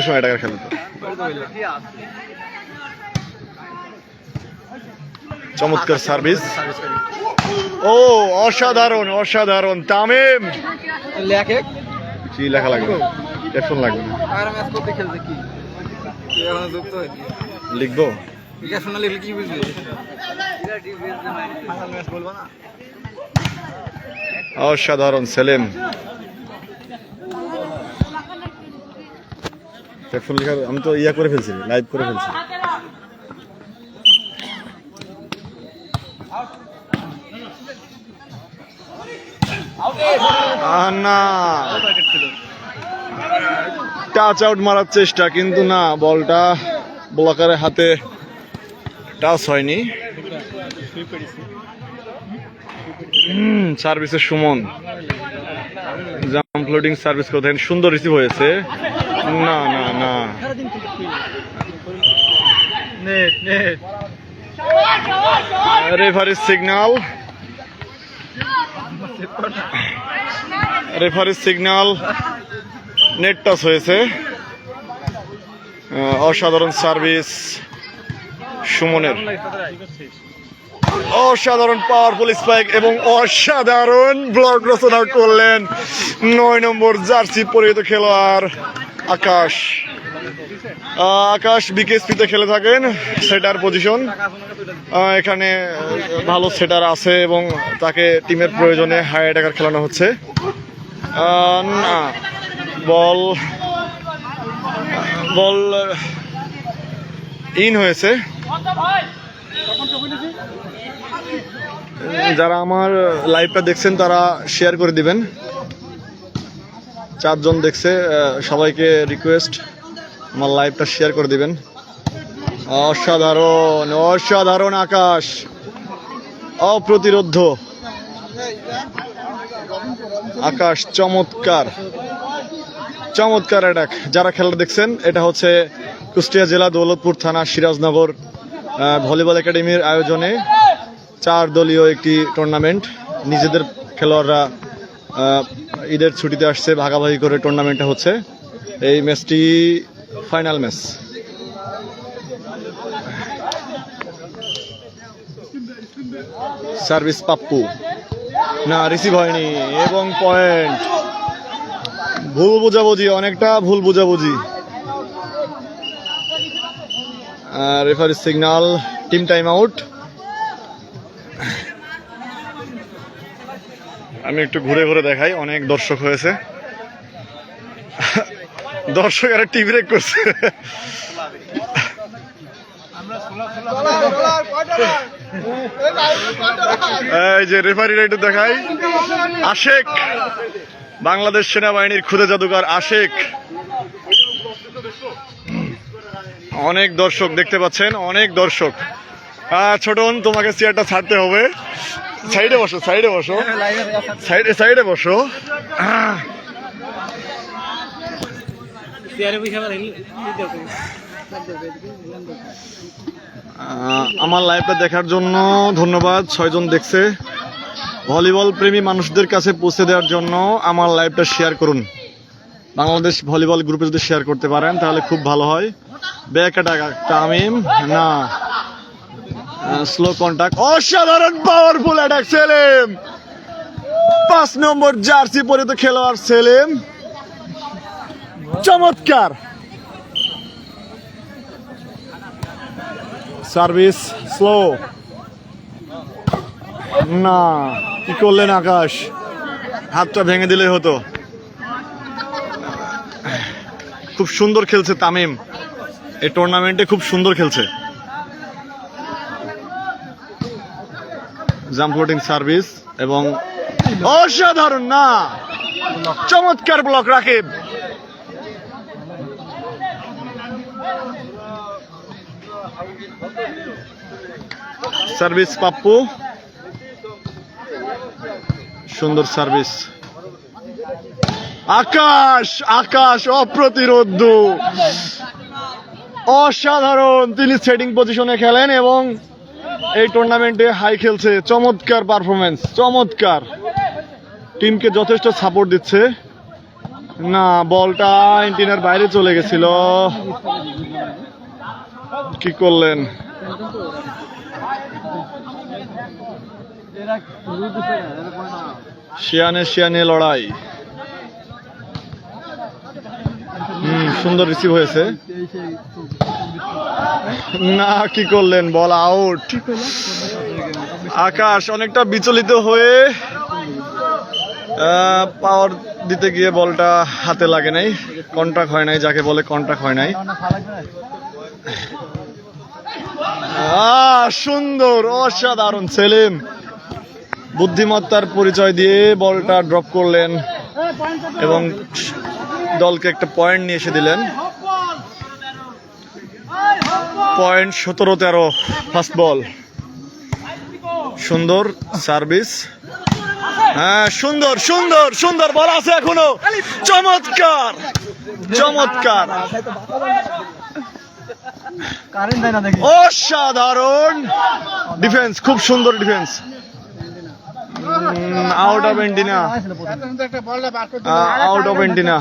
সময় টাকার খেলা তো চমৎকার সার্ভিস। ও অসাধারণ অসাধারণ তামিম। কি লেখা লাগবে? হেডফোন লাগবে না, লিখবো। অসাধারণ সেলিম। হেডফোন লেখা আমি তো ইয়া করে ফেলছি, লাইভ করে ফেলছি। না টাচ আউট মারার চেষ্টা, কিন্তু না, বলটা ব্লকারের হাতে টাচ হয়নি। সার্ভিসের সুমন জাম্প লোডিং সার্ভিস কোথায় সুন্দর রিসিভ হয়েছে। না না না, রেফারির সিগন্যাল, রেফারির সিগন্যাল, নেট টাচ হয়েছে। অসাধারণ সার্ভিস সুমনের, অসাধারণ পাওয়ারফুল স্পাইক এবং অসাধারণ ব্লক রচনা করলেন ৯ নম্বর জার্সি পরিহিত খেলোয়াড় আকাশ। আকাশ বিকেএসপিতে খেলে থাকেন, সেটার পজিশন। এখানে ভালো সেটার আছে এবং তাকে টিমের প্রয়োজনে হাই অ্যাটাকার খেলানো হচ্ছে। না, বল বল ইন হয়েছে। যারা আমার লাইভটা দেখছেন তারা শেয়ার করে দিবেন। 4 জন দেখছে, সবাইকে রিকোয়েস্ট আমার লাইভটা শেয়ার করে দিবেন। অসাধারণ অসাধারণ আকাশ, অপ্রতিরোধ্য আকাশ, চমৎকার চমৎকার অ্যাটাক। যারা খেলা দেখছেন, এটা হচ্ছে কুষ্টিয়া জেলা দৌলতপুর থানা সিরাজনগর ভলিবল একাডেমির আয়োজনে 4 দলীয় একটি টুর্নামেন্ট। নিজেদের খেলোয়াড়রা ঈদের ছুটিতে আসছে, ভাগাভাগি করে টুর্নামেন্টটা হচ্ছে। এই ম্যাচটি ফাইনাল ম্যাচ। সার্ভিস পাপ্পু, না রিসিভ হয়নি এবং পয়েন্ট। ভুল বোঝাবুঝি, অনেকটা ভুল বোঝাবুঝি। Referee signal, team time out. আমি একটু ঘুরে ঘুরে দেখাই, অনেক দর্শক হয়েছে। দর্শক আর টি ব্রেক করছে। এই যে রেফারিরা একটু দেখাই, আশেক, বাংলাদেশ সেনাবাহিনীর খুদে জাদুকর আশেক। অনেক দর্শক দেখতে পাচ্ছেন, অনেক দর্শক। ছোটন, তোমাকে চেয়ারটা ছাড়তে হবে। সাইডে বসো, সাইডে বসো, সাইডে সাইডে বসো। আমার লাইভটা দেখার জন্য ধন্যবাদ। 6 জন দেখছে। ভলিবল প্রেমী মানুষদের কাছে পৌঁছে দেওয়ার জন্য আমার লাইভটা শেয়ার করুন। বাংলাদেশ ভলিবল গ্রুপে যদি শেয়ার করতে পারেন তাহলে খুব ভালো হয়। ব্যাক অ্যাটাক তামিম, না, স্লো কন্টাক্ট। অসাধারণ পাওয়ারফুল অ্যাটাক সেলিম, 5 নম্বর জার্সি পরিহিত খেলোয়াড় সেলিম, চমৎকার সার্ভিস। স্লো, না, কি করলেন আকাশ? হাতটা ভেঙে দিলে হতো। খুব সুন্দর খেলছে তামিম, এই টুর্নামেন্টে খুব সুন্দর খেলছে। জাম্প লোডিং সার্ভিস এবং অসাধারণ, না, চমৎকার ব্লক রাকিব। সার্ভিস পাপ্পু, সুন্দর সার্ভিস। আকাশ, আকাশ অপ্রতিরোধ্য, অসাধারণ। তিনি সেটিং পজিশনে খেলেন এবং এই টুর্নামেন্টে হাই খেলছে। চমৎকার পারফরমেন্স, চমৎকার। টিমকে যথেষ্ট সাপোর্ট দিচ্ছে। না, বলটা এন্টিনার বাইরে চলে গেছিল। কি করলেন? শিয়ানে লড়াই। সুন্দর রিসিভ হয়েছে। না, কি করলেন? Ball out. আকাশ অনেকটা বিচলিত হয়ে পাওয়ার দিতে গিয়ে বলটা হাতে লাগে নাই, কন্ট্রাক্ট হয় নাই, যাকে বলে কন্ট্রাক্ট হয় নাই। সুন্দর, অসাধারণ। সেলিম বুদ্ধিমত্তার পরিচয় দিয়ে বলটা ড্রপ করলেন এবং দলকে একটা পয়েন্ট নিয়ে এসে দিলেন। পয়েন্ট 17-13 ফার্স্ট বল। সুন্দর সার্ভিস। হ্যাঁ, সুন্দর সুন্দর সুন্দর বল আছে এখনো। চমৎকার চমৎকার, অসাধারণ ডিফেন্স, খুব সুন্দর defence. Out of antenna, out of antenna.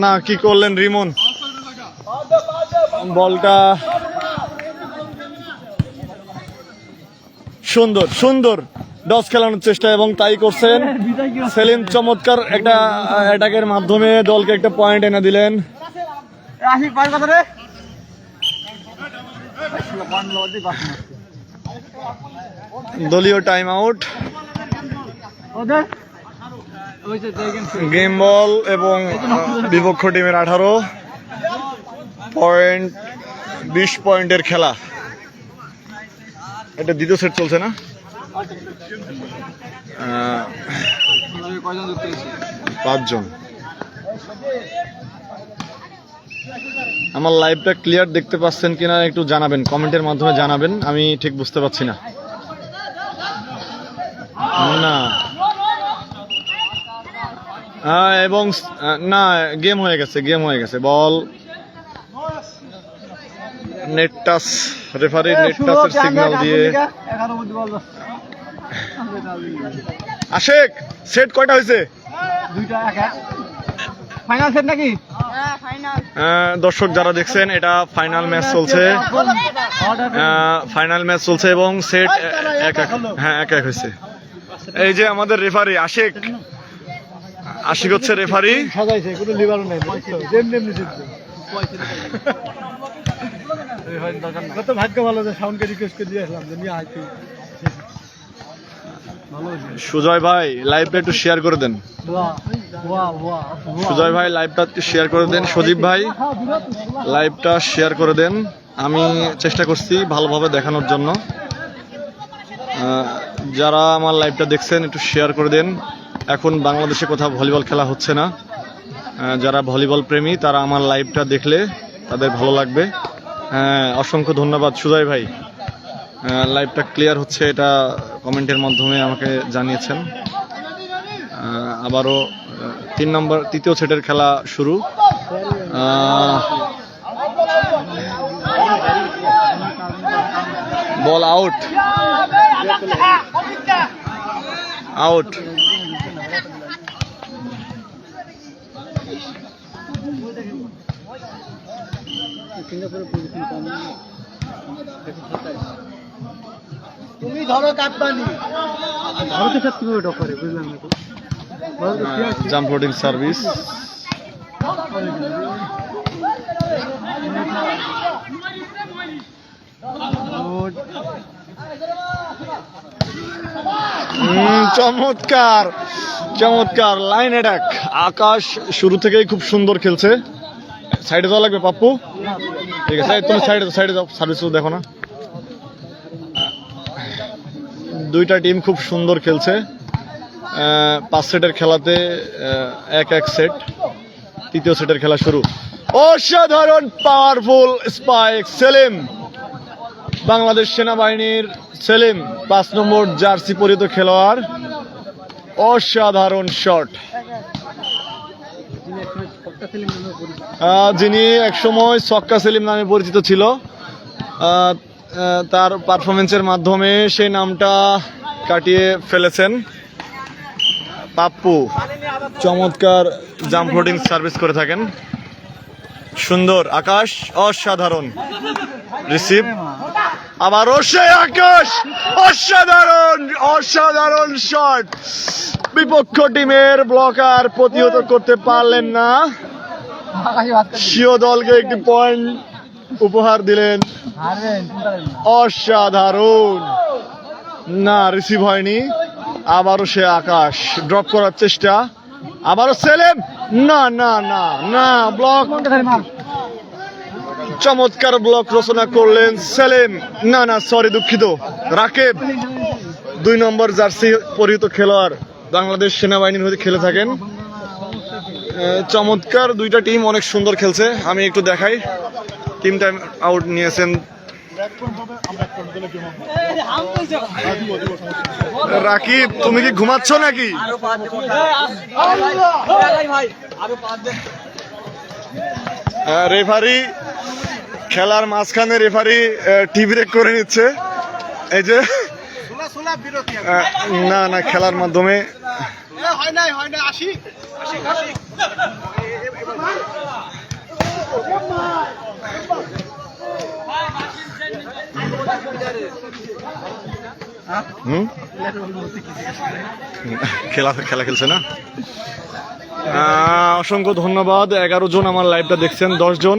না, কি করলেন রিমন? বলটা সুন্দর সুন্দর ডস খেলানোর চেষ্টা এবং তাই করছেন সেলিম। চমৎকার একটা অ্যাটাকের মাধ্যমে দলকে একটা পয়েন্ট এনে দিলেন। দলীয় টাইম আউট। গেম বল এবং বিপক্ষ টিমের 18 পয়েন্ট, 20 পয়েন্টের খেলা। এটা দ্বিতীয় সেট চলছে না? 5 জন। আমার লাইভটা ক্লিয়ার দেখতে পাচ্ছেন কিনা একটু জানাবেন, কমেন্টের মাধ্যমে জানাবেন, আমি ঠিক বুঝতে পারছি না। না, এবং না, গেম হয়ে গেছে, গেম হয়ে গেছে। Ball net touch, referee net টাচের সিগন্যাল দিয়ে। আশেক, সেট কয়টা হয়েছে? ফাইনাল সেট নাকি? দর্শক যারা দেখছেন, এটা ফাইনাল ম্যাচ চলছে। ফাইনাল ম্যাচ চলছে এবং সেট 1-1। হ্যাঁ, 1-1 হয়েছে। এই যে আমাদের রেফারি আশিক, আশিক হচ্ছে রেফারি। সাজাইছে, কোনো লিভারও নাই, কত ভাগ্য ভালো যে সাউন্ডকে রিকোয়েস্ট করে দিয়ে আসলাম যে নিয়ে আইছি। সুজয় ভাই লাইভটা একটু শেয়ার করে দেন। সুজয় ভাই লাইভটা একটু শেয়ার করে দেন। সজীব ভাই লাইভটা শেয়ার করে দেন। আমি চেষ্টা করছি ভালোভাবে দেখানোর জন্য। যারা আমার লাইভটা দেখছেন একটু শেয়ার করে দেন। এখন বাংলাদেশে কোথাও ভলিবল খেলা হচ্ছে না। যারা ভলিবল প্রেমী তারা আমার লাইভটা দেখলে তাদের ভালো লাগবে। অসংখ্য ধন্যবাদ সুজয় ভাই। লাইভটা ক্লিয়ার হচ্ছে এটা কমেন্টের মাধ্যমে আমাকে জানিয়েছেন। আবারও 3 নম্বর তৃতীয় সেটের খেলা শুরু। Ball out, out. তুমি ধরো কাপ্তানি, ভারতের সাথে কিভাবে টপ করে বুঝলাম না তো। Jump floating service. চমৎকার চমৎকার লাইন অ্যাটাক। আকাশ শুরু থেকেই খুব সুন্দর খেলছে। সাইডে যাওয়া লাগবে পাপ্পু, ঠিক আছে তুমি সাইডে যাও, সার্ভিস দেখো না। দুইটা টিম খুব সুন্দর খেলছে। 5 সেটের খেলাতে 1-1 সেট। তৃতীয় সেটের খেলা শুরু। অসাধারণ পাওয়ারফুল স্পাইক সেলিম, বাংলাদেশ সেনাবাহিনীর সেলিম, 5 নম্বর জার্সি পরিহিত খেলোয়াড়। অসাধারণ শট। যিনি একসময় ছক্কা সেলিম নামে পরিচিত ছিল, তার পারফরমেন্সের মাধ্যমে সেই নামটা কাটিয়ে ফেলেছেন। পাপ্পু চমৎকার জাম্প ফ্লোটিং সার্ভিস করে থাকেন। সুন্দর আকাশ, অসাধারণ রিসিভ, আবারও সেই আকাশ, অসাধারণ অসাধারণ শট। বিপক্ষ টিমের ব্লকার প্রতিহত করতে পারলেন না, স্বীয় দলকে একটি পয়েন্ট উপহার দিলেন। অসাধারণ, না রিসিভ হয়নি। আবারও সে আকাশ ড্রপ করার চেষ্টা, আবারও সেলেম, না না না না, ব্লক, চমৎকার ব্লক রচনা করলেন সেলেম, না না সরি দুঃখিত, রাকিব 2 নম্বর জার্সি পরিহিত খেলোয়াড়, বাংলাদেশ সেনাবাহিনীর হয়ে খেলে থাকেন। চমৎকার, দুইটা টিম অনেক সুন্দর খেলছে। আমি একটু দেখাই, টিম টাইম আউট নিয়েছেন রাকিব। তুমি কি ঘুমাচ্ছ নাকি? রেফারি খেলার মাঝখানে রেফারি টি ব্রেক করে নিচ্ছে। এই যে না না, খেলার মাধ্যমে খেলা খেলছে না। অসংখ্য ধন্যবাদ। 11 জন আমার লাইভটা দেখছেন, 10 জন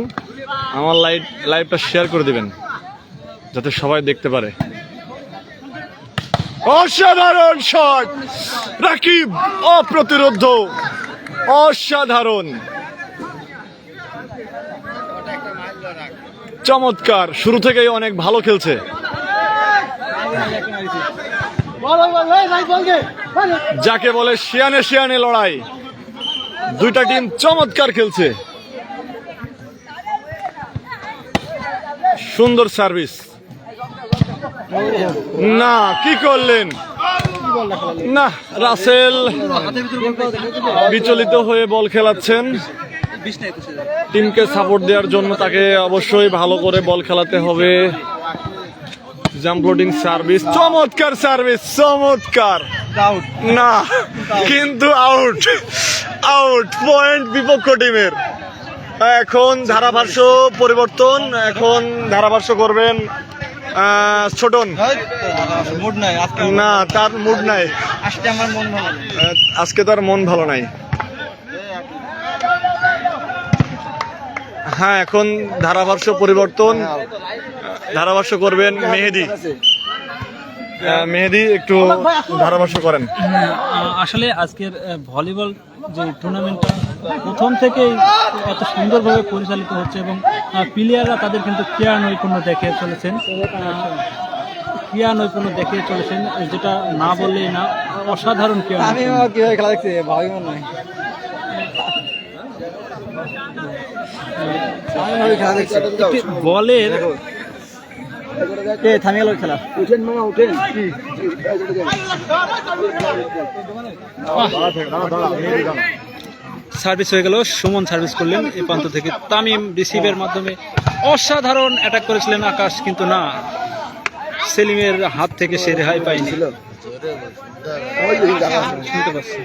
আমার লাইভটা শেয়ার করে দিবেন যাতে সবাই দেখতে পারে। অসাধারণ শট, রাকিব অপ্রতিরোধ্য, অসাধারণ, চমৎকার, শুরু থেকেই অনেক ভালো খেলছে। যাকে বলে শিয়ানে শিয়ানে লড়াই, দুইটা টিম চমৎকার খেলছে। সুন্দর সার্ভিস, না কি করলেন, না রাসেল বিচলিত হয়ে বল খেলাচ্ছেন। টিমকে সাপোর্ট দেওয়ার জন্য তাকে অবশ্যই ভালো করে বল খেলাতে হবে। জাম্প ফ্লোটিং সার্ভিস, চমৎকার সার্ভিস, চমৎকার, না কিন্তু আউট, আউট, পয়েন্ট বিপক্ষ টিমের। এখন ধারাভাষ্য পরিবর্তন, এখন ধারাভাষ্য করবেন ছোটন। না তার মুড নাই, আজকে তার মন ভালো নাই। হ্যাঁ, এখন ধারাভাষ্য পরিবর্তন, ধারাভাষ্য করবেন মেহেদি। মেহেদি একটু ধারাভাষ্য করেন। আসলে আজকের ভলিবল যে টুর্নামেন্টটা প্রথম থেকেই এত সুন্দরভাবে পরিচালিত হচ্ছে এবং প্লেয়াররা তাদের কিন্তু ক্রীড়া নৈপুণ্য দেখিয়ে চলেছেন, যেটা না বললেই না, অসাধারণ ক্রীড়া। খেলা দেখছি ভাই মনে হয় বলের থামিয়ে গেল খেলা। সার্ভিস হয়ে গেল, সুমন সার্ভিস করলেন এই প্রান্ত থেকে, তামিম রিসিভের মাধ্যমে অসাধারণ অ্যাটাক করেছিলেন আকাশ, কিন্তু না, সেলিমের হাত থেকে সে রেহাই পায়নি। শুনতে পাচ্ছি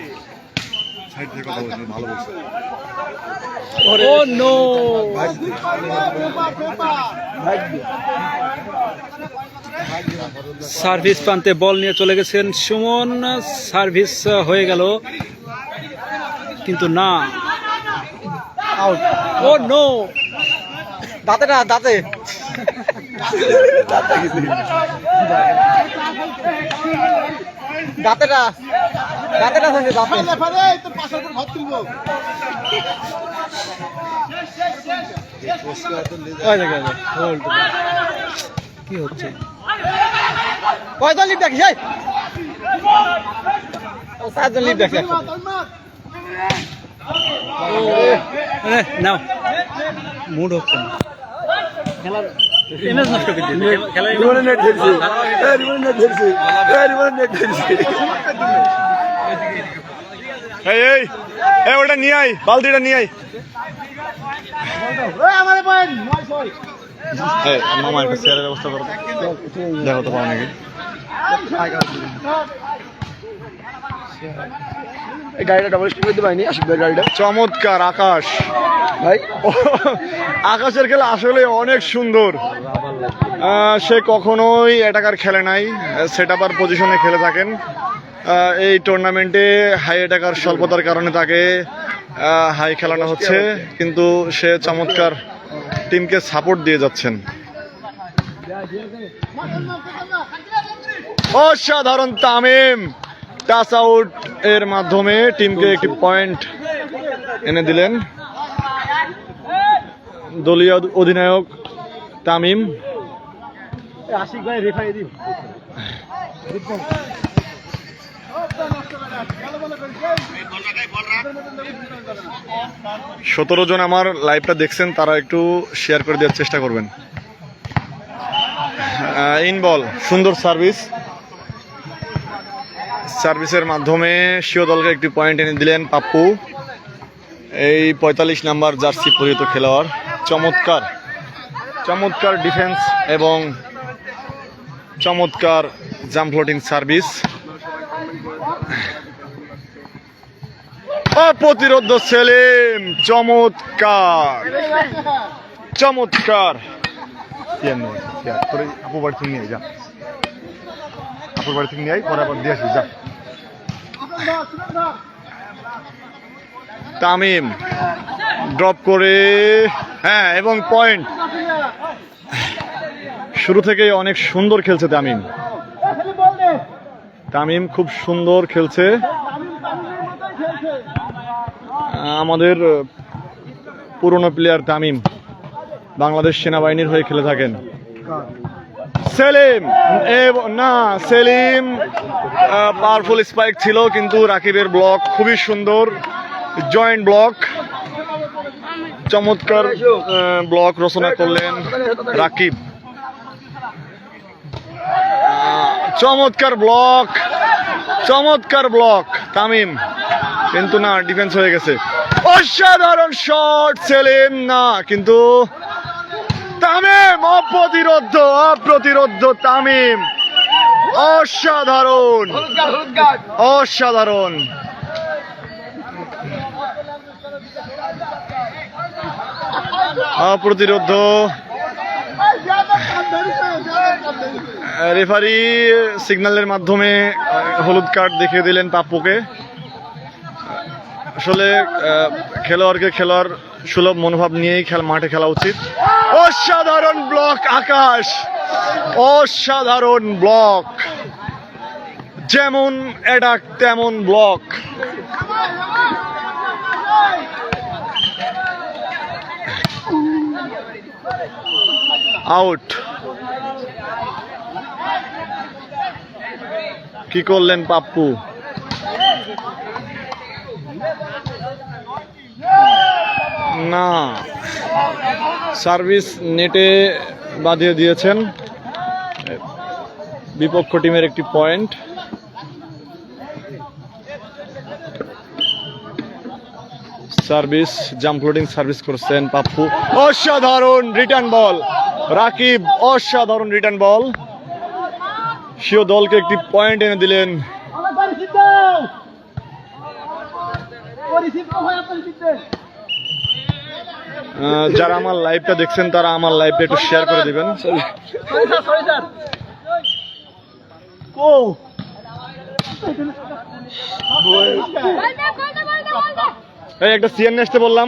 Oh no! সার্ভিস প্রান্তে বল নিয়ে চলে গেছেন সুমন, সার্ভিস হয়ে গেল কিন্তু না, আউট। ও নো, দাঁতে দাঁতে দাঁতেটা দাঁতেটা থাকে দাঁতে কি হচ্ছে? কয়জন লিপ দেখিস? সাতজন লিপ দেখে নাও, মুড হচ্ছে না খেলার, ইমেজ নষ্ট করে দিচ্ছে খেলার। এই ওটা নিয়ে আই, বালতিটা নিয়ে আই। মামা একটা চেয়ারের ব্যবস্থা করো, দেখো তো পাও নাকি। এই গাড়িটা ডাবল স্টিক করতে পারিনি, আশিক ভাই গাড়িটা চমৎকার আকাশ ভাই। আকাশের খেলা আসলে অনেক সুন্দর। সে কখনোই অ্যাটাকার খেলে নাই, সেট আপার পজিশনে খেলে থাকেন। এই টুর্নামেন্টে হাই অ্যাটাকার স্বল্পতার কারণে তাকে হাই খেলানো হচ্ছে, কিন্তু সে চমৎকার টিমকে সাপোর্ট দিয়ে যাচ্ছেন। অসাধারণ তামিম টাচ আউট এর মাধ্যমে টিমকে একটি পয়েন্ট এনে দিলেন দলীয় অধিনায়ক তামিম। আশিক ভাই রেফারি দিন। 17 জন আমার লাইভটা দেখছেন, তারা একটু শেয়ার করে দেওয়ার চেষ্টা করবেন। ইন বল, সুন্দর সার্ভিসের মাধ্যমে সিও দলকে একটি পয়েন্ট এনে দিলেন পাপ্পু। এই 45 নাম্বার জার্সি পরিহিত খেলোয়াড়। চমৎকার ডিফেন্স এবং চমৎকার জাম্প ফ্লোটিং সার্ভিস। অপ্রতিরোধ্য সেলিম, চমৎকার। আপুর বাড়ি থেকে নিয়ে যা, আপুর বাড়ি থেকে নিয়ে আই, পরে আবার দিয়ে আসবি যা। তামিম ড্রপ করে, হ্যাঁ, এবং পয়েন্ট। শুরু থেকেই অনেক সুন্দর খেলছে তামিম খুব সুন্দর খেলছে। আমাদের পুরনো প্লেয়ার তামিম বাংলাদেশ সেনাবাহিনীর হয়ে খেলে থাকেন। সেলিম পাওয়ারফুল স্পাইক ছিল, কিন্তু রাকিবের ব্লক খুবই সুন্দর, জয়েন্ট ব্লক। চমৎকার ব্লক রচনা করলেন রাকিব। চমৎকার ব্লক তামিম, কিন্তু না, ডিফেন্স হয়ে গেছে। অসাধারণ শট সেলিম, না, কিন্তু তামিম অপ্রতিরোধ্য তামিম, অসাধারণ। অপ্রতিরোধ্য। রেফারি সিগন্যালের মাধ্যমে হলুদ কার্ড দেখিয়ে দিলেন পাপ্পুকে। আসলে খেলোয়াড়কে খেলোয়াড় সুলভ মনোভাব নিয়েই মাঠে খেলা উচিত। অসাধারণ ব্লক আকাশ, অসাধারণ ব্লক, যেমন অ্যাটাক তেমন ব্লক। আউট। কি করলেন পাপ্পু? না, সার্ভিস নেটে বাঁধিয়ে দিয়েছেন, বিপক্ষ টিমের একটি point. Service jump floating service করছেন পাপ্পু। অসাধারণ রিটার্ন বল রাকিব, অসাধারণ রিটার্ন বল। সিও দলকে একটি পয়েন্ট এনে দিলেন। যারা আমার লাইভটা দেখছেন তারা আমার লাইভটা একটু শেয়ার করে দিবেন। এই একটা সিএন আসতে বললাম।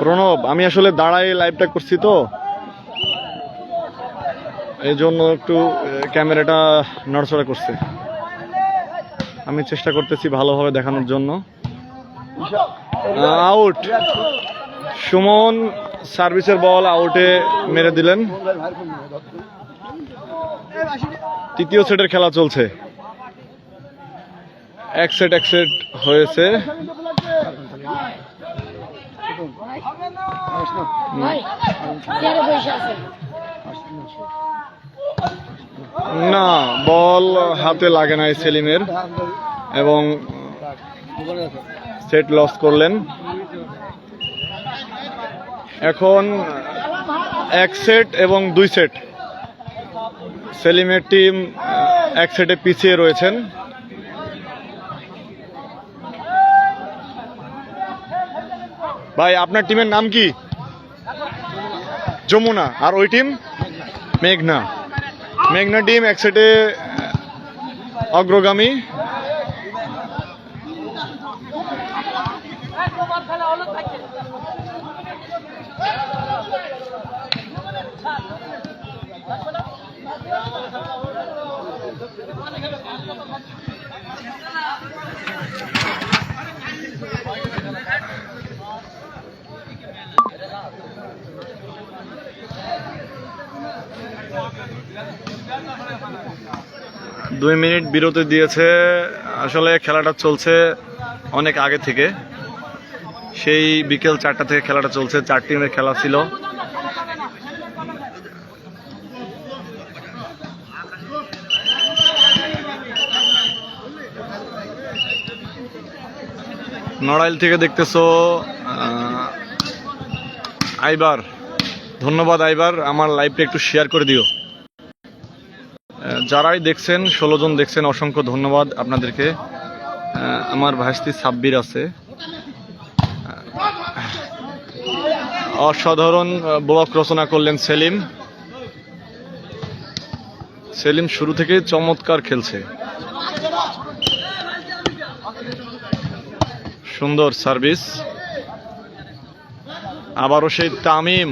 প্রণব, আমি আসলে দাঁড়াই লাইভটা করছি তো, এই জন্য একটু ক্যামেরাটা নড়াচড়া করছে। আমি চেষ্টা করতেছি ভালোভাবে দেখানোর জন্য। আউট। সুমন সার্ভিসের বল আউটে মেরে দিলেন। তৃতীয় সেটের খেলা চলছে, এক সেট হয়েছে। না, বল হাতে লাগে নাই সেলিমের এবং সেট লস করলেন। এখন এক সেট এবং 2 সেট। সেলিমের টিম এক সেটে পিছিয়ে রয়েছেন। ভাই আপনার টিমের নাম কি? যমুনা। আর ওই টিম? মেঘনা। মেঘনা টিম এক সেটে অগ্রগামী। দুই মিনিট বিরতি দিয়েছে। আসলে খেলাটা চলছে অনেক আগে থেকে, সেই বিকেল 4টা থেকে খেলাটা চলছে। 4 টিমের খেলা ছিল। নড়াইল থেকে দেখতেছো আইবার। ধন্যবাদ আইবার, আমার লাইভটা একটু শেয়ার করে দিও। যারাই দেখছেন 16 জন দেখছেন, অসংখ্য ধন্যবাদ আপনাদেরকে। আমার ভাইস্তি সাব্বির আছে। অসাধারণ ব্লক রচনা করলেন সেলিম। সেলিম শুরু থেকে চমৎকার খেলছে। সুন্দর সার্ভিস। আবারও সেই তামিম,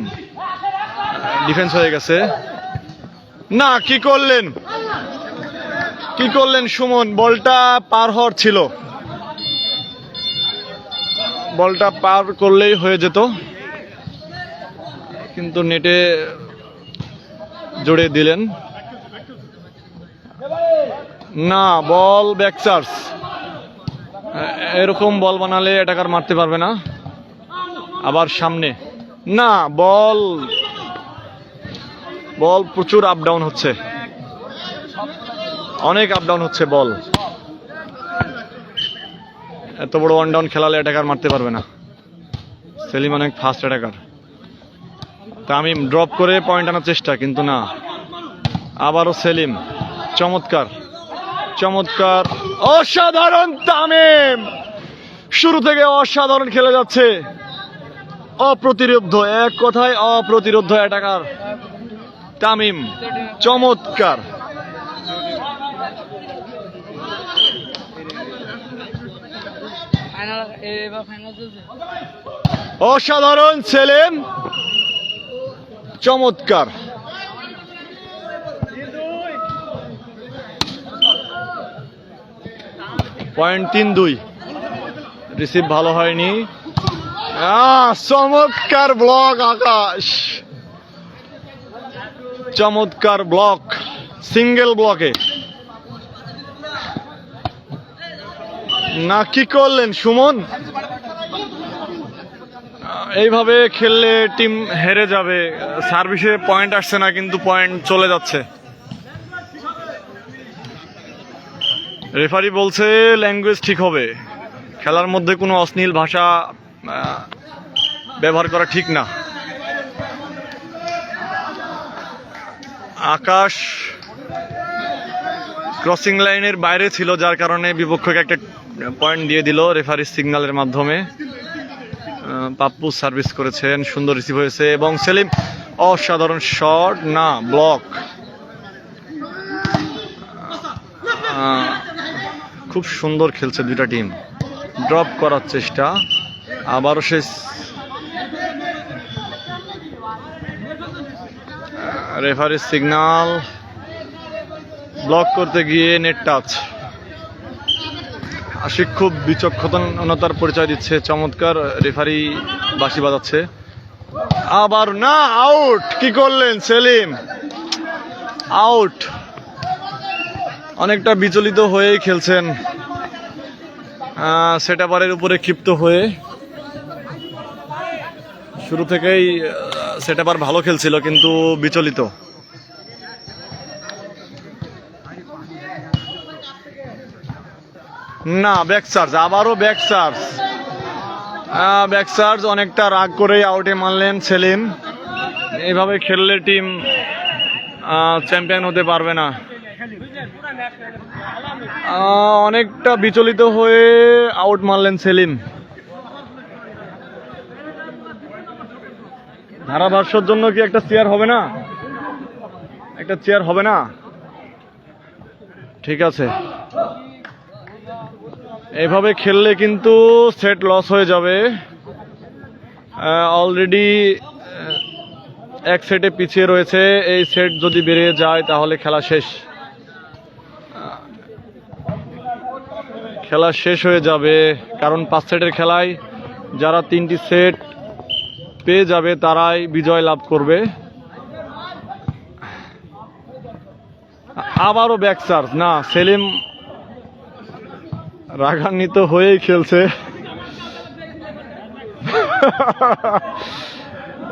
ডিফেন্স হয়ে গেছে। না, কি করলেন, কি করলেন সুমন? বলটা পার হওয়ার ছিল, বলটা পার করলেই হয়ে যেত, কিন্তু নেটে জড়িয়ে দিলেন। না, বল ব্যাক চার্জ। এরকম বল বানালে এটাকার মারতে পারবে না। আবার সামনে। না, বল বল প্রচুর আপ ডাউন হচ্ছে, অনেক আপ ডাউন হচ্ছে বল। এত বড় ওয়ান ডাউন খেলালে অ্যাটাকার মারতে পারবে না। সেলিম অনেক ফাস্ট অ্যাটাকার। তামিম ড্রপ করে পয়েন্ট আনার চেষ্টা, কিন্তু না। আবারও সেলিম, চমৎকার চমৎকার, অসাধারণ তামিম। শুরু থেকে অসাধারণ খেলে যাচ্ছে। অপ্রতিরোধ্য, এক কথায় অপ্রতিরোধ্য অ্যাটাকার তামিম, চমৎকার। অসাধারণ সেলিম, চমৎকার। পয়েন্ট 3-2। রিসিভ ভালো হয়নি। চমৎকার ব্লক আকাশ, চমৎকার ব্লক, সিঙ্গেল ব্লকে। না, কি করলেন সুমন? এইভাবে খেললে টিম হেরে যাবে। সার্ভিসে পয়েন্ট আসছে না, কিন্তু পয়েন্ট চলে যাচ্ছে। রেফারি বলছে ল্যাঙ্গুয়েজ ঠিক হবে, খেলার মধ্যে কোনো অশ্লীল ভাষা ব্যবহার করা ঠিক না। আকাশ ক্রসিং লাইনের বাইরে ছিল, যার কারণে বিপক্ষকে একটা পয়েন্ট দিয়ে দিল রেফারির সিগন্যালের মাধ্যমে। পাপ্পু সার্ভিস করেছেন, সুন্দর রিসিভ হয়েছে, এবং সেলিম অসাধারণ শট। না, ব্লক। খুব সুন্দর খেলছে দুইটা টিম। ড্রপ করার চেষ্টা, আবারও সে রেফারির সিগন্যাল। ব্লক করতে গিয়ে নেট টাচ। আশিক খুব বিচক্ষণতার পরিচয় দিচ্ছে, চমৎকার রেফারি বাঁশি বাজাচ্ছে। আবার না, আউট। কি করলেন সেলিম? আউট। অনেকটা বিচলিত হয়েই খেলছেন, সেটাবারের উপরে ক্ষিপ্ত হয়ে। শুরু থেকেই সেটাবার ভালো খেলছিল, কিন্তু বিচলিত। না, ব্যাক চার্জ, আবারও ব্যাক চার্জ। ব্যাক চার্জ, অনেকটা রাগ করেই আউটে মানলেন সেলিম। এভাবে খেললে টিম চ্যাম্পিয়ন হতে পারবে না। অনেকটা বিচলিত হয়ে আউট মারলেন সেলিম। ধারাভাষ্যর জন্য কি একটা চেয়ার হবে না? একটা চেয়ার হবে না? ঠিক আছে, এভাবে খেললে কিন্তু সেট লস হয়ে যাবে। অলরেডি এক সেটে পিছিয়ে রয়েছে, এই সেট যদি বেরিয়ে যায় তাহলে খেলা শেষ। খেলা শেষ হয়ে যাবে, কারণ 5 সেটের খেলায় যারা 3টি সেট পেয়ে যাবে তারাই বিজয় লাভ করবে। আবারও ব্যাক চার্জ, না সেলিম রাগান্বিত হয়েই খেলছে।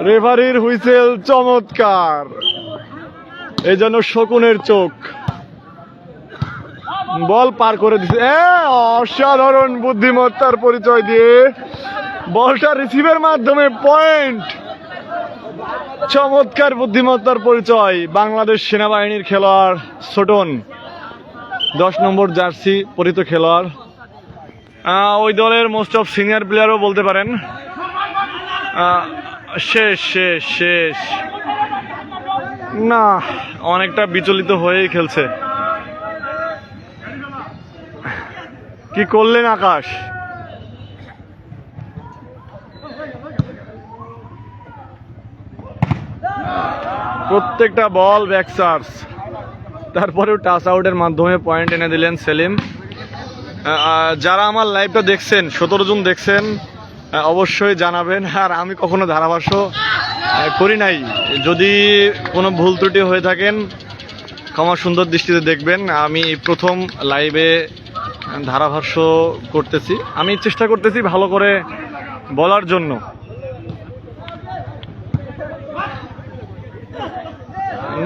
রেফারির হুইসেল চমৎকার, এই জন্য শকুনের চোখ। বল পার করে দিচ্ছে, অসাধারণ বুদ্ধিমত্তার পরিচয় দিয়ে বলটা রিসিভের মাধ্যমে পয়েন্ট। চমৎকার বুদ্ধিমত্তার পরিচয় বাংলাদেশ সেনাবাহিনীর খেলোয়াড় ছোটন, 10 নম্বর জার্সি পরিহিত খেলোয়াড়। ওই দলের মোস্ট অফ সিনিয়র প্লেয়ারও বলতে পারেন। শেষ শেষ শেষ, না অনেকটা বিচলিত হয়েই খেলছে। কি করলেন আকাশ? প্রত্যেকটা বল ব্যাক চার্জ, তারপরেও টাচ আউটের মাধ্যমে পয়েন্ট এনে দিলেন সেলিম। যারা আমার লাইভটা দেখছেন, 17 জন দেখছেন, অবশ্যই জানাবেন। আর আমি কখনো ধারাভাষ্য করি নাই, যদি কোনো ভুল ত্রুটি হয়ে থাকেন ক্ষমা সুন্দর দৃষ্টিতে দেখবেন। আমি প্রথম লাইভে ধারাভাষ্য করতেছি, আমি চেষ্টা করতেছি ভালো করে বলার জন্য।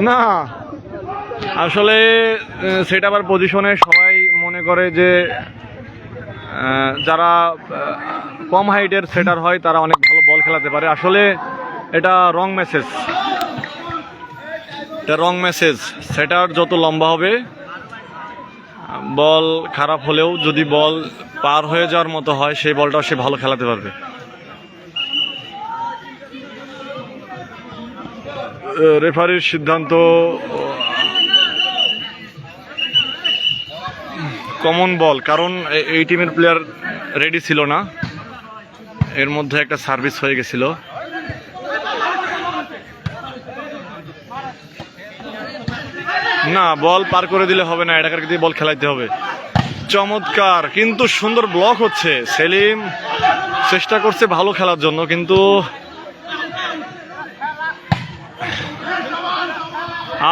না আসলে সেট আবার পজিশনে সবাই মনে করে যে যারা কম হাইটের সেটার হয় তারা অনেক ভালো বল খেলাতে পারে। আসলে এটা রং মেসেজ, এটা রং মেসেজ। সেটার যত লম্বা হবে, বল খারাপ হলেও যদি বল পার হয়ে যাওয়ার মতো হয় সেই বলটাও সে ভালো খেলাতে পারবে। রেফারির সিদ্ধান্ত কমন বল, কারণ এই টিমের প্লেয়ার রেডি ছিল না, এর মধ্যে একটা সার্ভিস হয়ে গেছিল। না বল পার করে দিলে হবে না, এটাকে দিয়ে বল খেলাইতে হবে। চমৎকার, কিন্তু সুন্দর ব্লক হচ্ছে। সেলিম চেষ্টা করছে ভালো খেলার জন্য, কিন্তু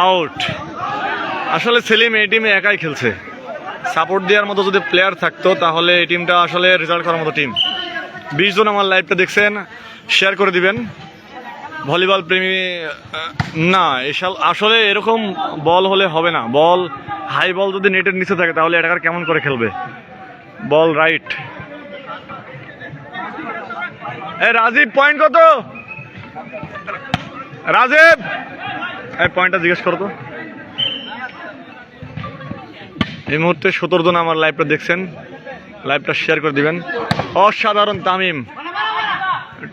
আউট। আসলে সেলিম এই টিমে একাই খেলছে, সাপোর্ট দেওয়ার মতো যদি প্লেয়ার থাকতো তাহলে এই টিমটা আসলে রেজাল্ট করার মতো টিম। 20 জন আমার লাইভটা দেখছেন, শেয়ার করে দিবেন। ভলিবল প্রেমী না, আসলে এরকম বল হলে হবে না। বল হাই বল যদি নেটের নিচে থাকে তাহলে এটা কেমন করে খেলবে? বল রাইট। রাজীব পয়েন্ট কত? রাজীব এই পয়েন্টটা জিজ্ঞেস করো তো। এই মুহূর্তে 17 জন আমার লাইভটা দেখছেন, লাইভটা শেয়ার করে দিবেন। অসাধারণ তামিম,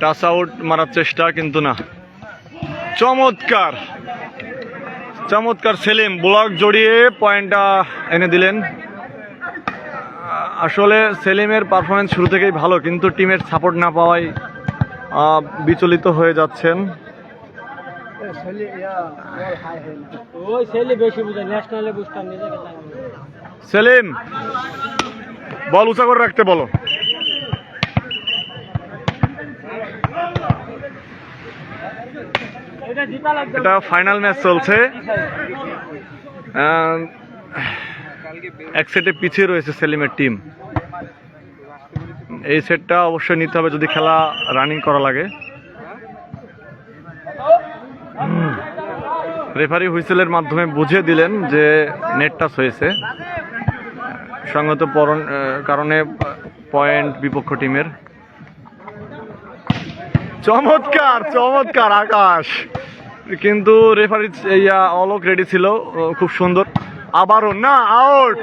টাচ আউট মারার চেষ্টা কিন্তু না। চমৎকার চমৎকার সেলিম ব্লক জড়িয়ে পয়েন্টটা এনে দিলেন। আসলে সেলিমের পারফরমেন্স শুরু থেকেই ভালো, কিন্তু টিমের সাপোর্ট না পাওয়ায় বিচলিত হয়ে যাচ্ছেন। সেলিম বল উঁচা করে রাখতে বলো। এটা ফাইনাল ম্যাচ চলছে, এক সেটে পিছিয়ে রয়েছে সেলিমের টিম। এই সেটটা অবশ্যই নিতে হবে যদি খেলা রানিং করা লাগে। রেফারি হুইসেলের মাধ্যমে বুঝিয়ে দিলেন যে নেট টাচ হয়েছে, সঙ্গত কারণে পয়েন্ট বিপক্ষ টিমের। চমৎকার চমৎকার আকাশ, কিন্তু রেফারি অলোক রেডি ছিল, খুব সুন্দর। আবারও না, আউট।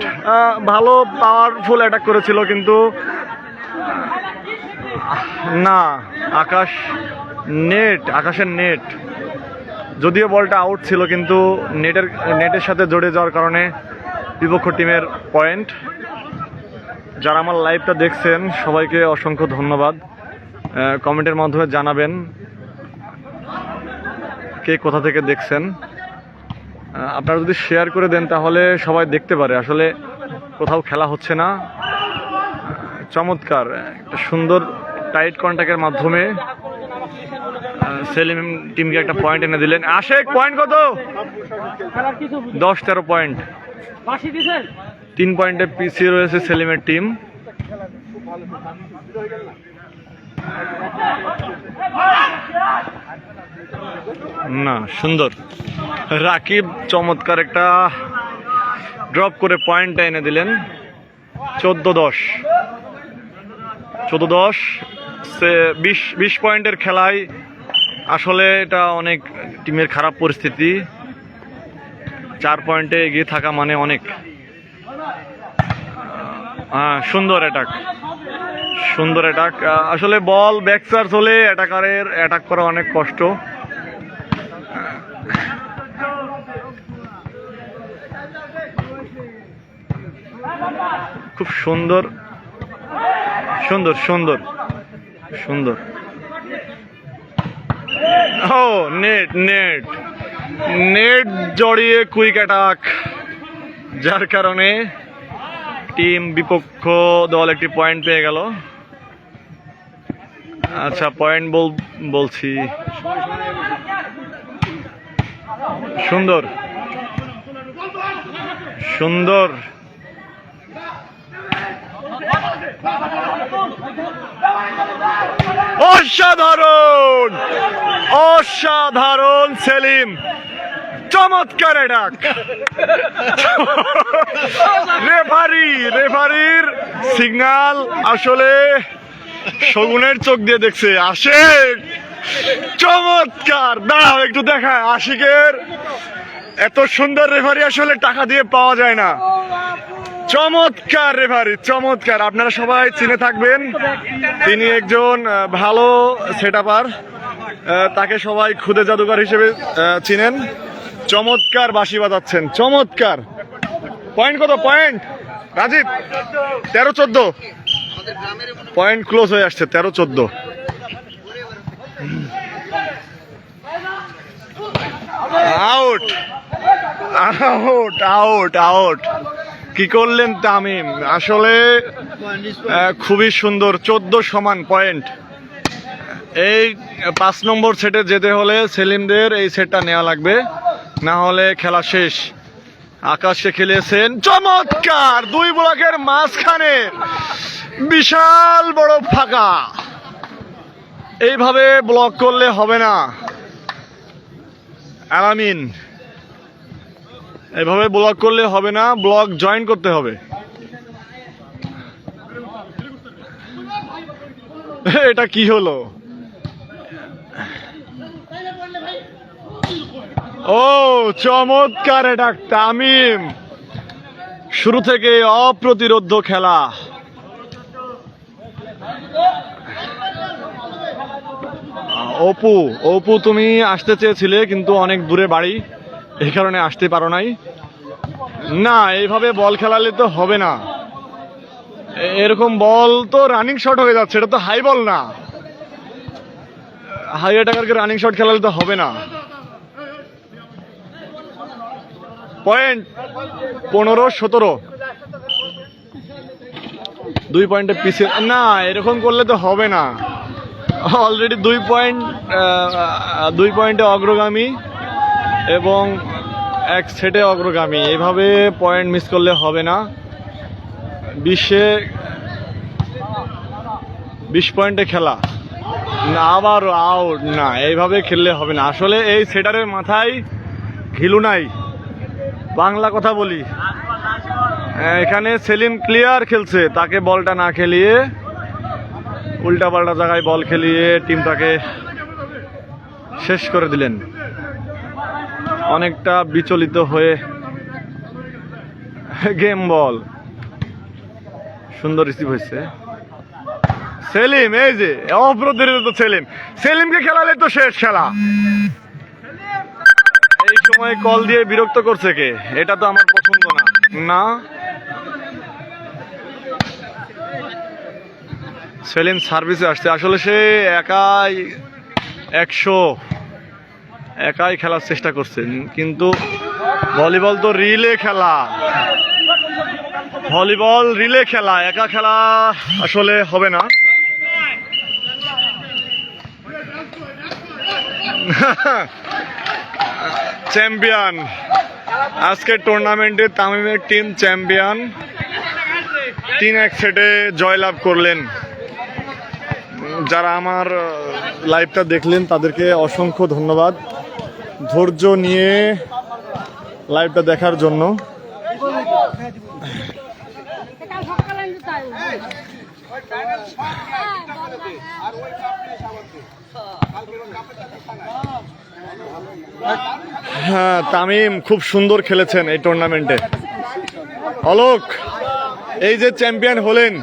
ভালো পাওয়ারফুল অ্যাটাক করেছিল কিন্তু না, আকাশের নেট, যদিও বলটা আউট ছিল কিন্তু নেটের সাথে জড়ে যাওয়ার কারণে বিপক্ষ টিমের পয়েন্ট। যারা আমার লাইভটা দেখছেন সবাইকে অসংখ্য ধন্যবাদ। কমেন্টের মাধ্যমে জানাবেন কে কোথা থেকে দেখছেন। আপনারা যদি শেয়ার করে দেন তাহলে সবাই দেখতে পারে। আসলে কোথাও খেলা হচ্ছে না। চমৎকার একটা সুন্দর টাইট কন্ট্যাক্টের মাধ্যমে সেলিম টিমকে একটা পয়েন্ট এনে দিলেন। আশেক পয়েন্ট কত? 10-13 পয়েন্ট, 3 পয়েন্টে পিছিয়ে রয়েছে সেলিমের টিম। না, সুন্দর রাকিব চমৎকার একটা ড্রপ করে পয়েন্টটা এনে দিলেন। 14-10 20 পয়েন্টের খেলায় আসলে এটা অনেক টিমের খারাপ পরিস্থিতি। 4 পয়েন্টে এগিয়ে থাকা মানে অনেক। সুন্দর অ্যাটাক। আসলে বল ব্যাক চার্জ হলে অ্যাটাকারের অ্যাটাক করা অনেক কষ্ট। খুব সুন্দর। ও নেট জড়িয়ে কুইক অ্যাটাক, যার কারণে টিম বিপক্ষ দল একটি পয়েন্ট পেয়ে গেল। আচ্ছা, পয়েন্ট বলছি। সুন্দর অসাধারণ সেলিম, চমৎকার অ্যাটাক। রেফারির সিগন্যাল আসলে শগুনের চোখ দিয়ে দেখছে। আশিক চমৎকার, দাঁড়াও একটু দেখায়। আশিকের এত সুন্দর রেফারি আসলে টাকা দিয়ে পাওয়া যায় না। চমৎকার রেফারি, চমৎকার। আপনারা সবাই চিনে থাকবেন, তিনি একজন ভালো সেটআপার। তাকে সবাই খুদে জাদুকর হিসেবে চিনেন। চমৎকার বাঁশি বাজাচ্ছেন, চমৎকার। পয়েন্ট কত? পয়েন্ট রাজীব 13-14 পয়েন্ট ক্লোজ হয়ে আসছে। 13-14 আউট। কি করলেন তামিম? আসলে খুবই সুন্দর। 14 সমান পয়েন্ট। এই 5 নম্বর সেটে যেতে হলে সেলিমদের এই সেটটা নেওয়া লাগবে, না হলে খেলা শেষ। আকাশে খেলেছেন চমৎকার, 2 ব্লকের মাঝখানে বিশাল বড় ফাঁকা। এইভাবে ব্লক করলে হবে না আলামিন, এভাবে ব্লক করলে হবে না, ব্লক জয়েন করতে হবে। এটা কি হলো? ও চমৎকার এটা তামিম, শুরু থেকে অপ্রতিরোধ্য খেলা। অপু তুমি আসতে চেয়েছিলে কিন্তু অনেক দূরে বাড়ি, এই কারণে আসতে পারো নাই। না, এইভাবে বল খেলালে তো হবে না। এরকম বল তো রানিং শট হয়ে যাচ্ছে, এটা তো হাই বল না। হাই অ্যাটাকারকে রানিং শট খেলালে তো হবে না। পয়েন্ট 15-17, 2 পয়েন্টে পিছিয়ে। না, এরকম করলে তো হবে না। অলরেডি 2 পয়েন্টে অগ্রগামী এবং 1 সেটে অগ্রগামী। এভাবে পয়েন্ট মিস করলে হবে না। 20 পয়েন্টে খেলা, না আবার আউট। না, এইভাবে খেললে হবে না। আসলে এই সেটারের মাথায় ঘিলু নাই, বাংলা কথা বলি। এখানে সেলিম ক্লিয়ার খেলছে, তাকে বলটা না খেলিয়ে উল্টা পাল্টা জায়গায় বল খেলিয়ে টিমটাকে শেষ করে দিলেন। অনেকটা বিচলিত হয়ে গেম বল সুন্দর রিসিভ হয়েছে। সেলিম, এই যে অপ্রতিরোধ সেলিম, সেলিমকে খেলালে তো শেষ খেলা। এই সময় কল দিয়ে বিরক্ত করছে কে? এটা তো আমার পছন্দ না। না, সেলিম সার্ভিসে আসছে। আসলে সে একাই 100 একাই খেলার চেষ্টা করছে, কিন্তু ভলিবল তো রিলে খেলা, ভলিবল রিলে খেলা, একা খেলা আসলে হবে না। চ্যাম্পিয়ন আজকের টুর্নামেন্টে তামিমের টিম চ্যাম্পিয়ন, 3-1 সেটে জয়লাভ করলেন। যারা আমার লাইভটা দেখলেন তাদেরকে অসংখ্য ধন্যবাদ ধৈর্য নিয়ে লাইভটা দেখার জন্য। হ্যাঁ, তামিম খুব সুন্দর খেলেছেন এই টুর্নামেন্টে। অলোক, এই যে চ্যাম্পিয়ন হলেন,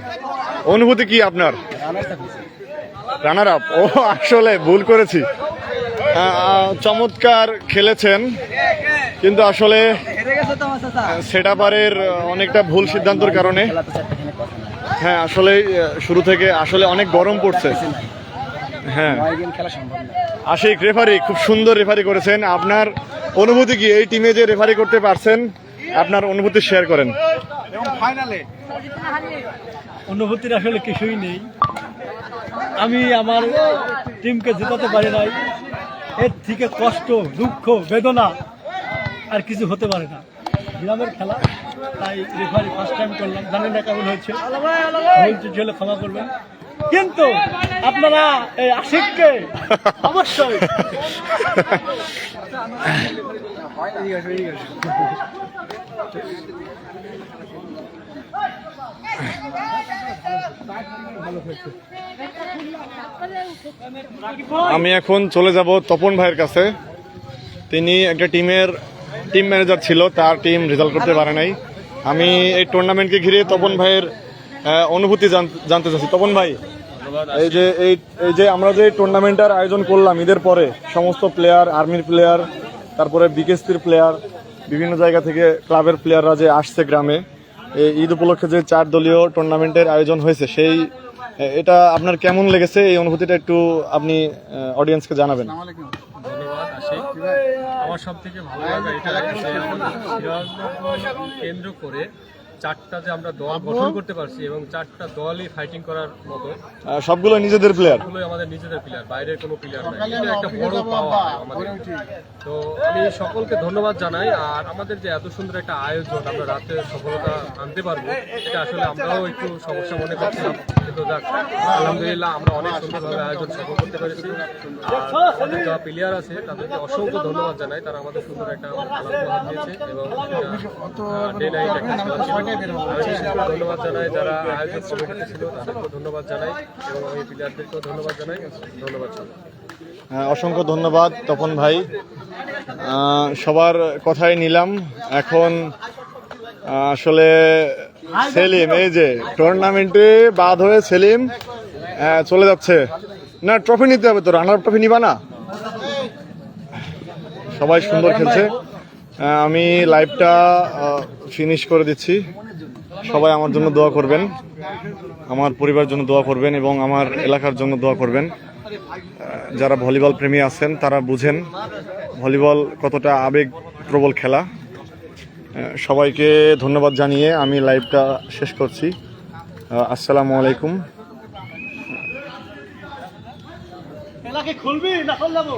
অনুভূতি কি আপনার? রানার আপ, ও আসলে ভুল করেছি। চমৎকার খেলেছেন, কিন্তু আসলে সেটাপারের অনেকটা ভুল সিদ্ধান্তের কারণে। হ্যাঁ, আসলে শুরু থেকে আসলে অনেক গরম পড়ছে। হ্যাঁ, আশিক রেফারি খুব সুন্দর রেফারি করেছেন। আপনার অনুভূতি কি এই টিমে যে রেফারি করতে পারছেন? আপনার অনুভূতি শেয়ার করেন। অনুভূতির আসলে কিছুই নেই। আমি আমার টিমকে জেতাতে পারি নাই, এর থেকে কষ্ট, দুঃখ, বেদনা আর কিছু হতে পারে না। গ্রামের খেলা, তাই রেফারি ফার্স্ট টাইম করলাম, জানেন না কেমন হয়েছে, হলে ক্ষমা করবেন। কিন্তু আপনারা এই আশিককে অবশ্যই আমি এখন চলে যাব তপন ভাইয়ের কাছে। তিনি একটা টিমের টিম ম্যানেজার ছিল, তার টিম রেজাল্ট করতে পারে নাই। আমি এই টুর্নামেন্টকে ঘিরে তপন ভাইয়ের অনুভূতি জানতে চাচ্ছি। তপন ভাই, এই যে আমরা যে টুর্নামেন্টের আয়োজন করলাম ঈদের পরে, সমস্ত প্লেয়ার, আর্মির প্লেয়ার, তারপরে বিকেএসপির প্লেয়ার, বিভিন্ন জায়গা থেকে ক্লাবের প্লেয়াররা যে আসছে গ্রামে, এই ঈদ উপলক্ষে যে 4 দলীয় টুর্নামেন্টের আয়োজন হয়েছে, এটা আপনার কেমন লেগেছে? এই অনুভূতিটা একটু আপনি অডিয়েন্সকে জানাবেন। ধন্যবাদ আশিক। আমার সব থেকে ভালো লাগা এটা লাগছে, কেন্দ্র করে 4টা যে আমরা দল গঠন করতে পারছি এবং 4টা দলই ফাইটিং করার মতো, সবগুলো নিজেদের প্লেয়ার, সবগুলোই আমাদের নিজেদের প্লেয়ার, বাইরের কোনো প্লেয়ার নাই। এটা একটা বড় পাওয়া আমাদের। তো আমি সকলকে ধন্যবাদ জানাই। আর আমাদের যে এত সুন্দর একটা আয়োজন, আমরা রাতে সফলতা আনতে পারবো, এটা আসলে আমরাও একটু সমস্যা মনে করছিলাম, কিন্তু দেখ আলহামদুলিল্লাহ আমরা অনেক সুন্দরভাবে আয়োজন সফল করতে পেরেছি। আর আমাদের যারা প্লেয়ার আছে তাদেরকে অসংখ্য ধন্যবাদ জানাই, তারা আমাদের সুন্দর একটা খেলা উপহার দিয়েছে এবং ডে নাইট একটা খেলা ছিল। আমি বিশেষ করে ধন্যবাদ জানাই যারা আয়োজক কমিটিতে ছিল, তাদেরকেও ধন্যবাদ জানাই এবং আমি প্লেয়ারদেরকেও ধন্যবাদ জানাই। ধন্যবাদ সবাই। অসংখ্য ধন্যবাদ তপন ভাই। সবার কথাই নিলাম। এখন আসলে সেলিম, এই যে টুর্নামেন্টে বাদ হয়ে সেলিম চলে যাচ্ছে না, ট্রফি নিতে হবে তো, রানার ট্রফি নিবা না? সবাই সুন্দর খেলছে। আমি লাইভটা ফিনিশ করে দিচ্ছি। সবাই আমার জন্য দোয়া করবেন, আমার পরিবারের জন্য দোয়া করবেন এবং আমার এলাকার জন্য দোয়া করবেন। যারা ভলিবল প্রেমী আছেন তারা বুঝেন ভলিবল কতটা আবেগপ্রবল খেলা। সবাইকে ধন্যবাদ জানিয়ে আমি লাইভটা শেষ করছি। আসসালামু আলাইকুম। খেলা কি খুলবি না খুলবো?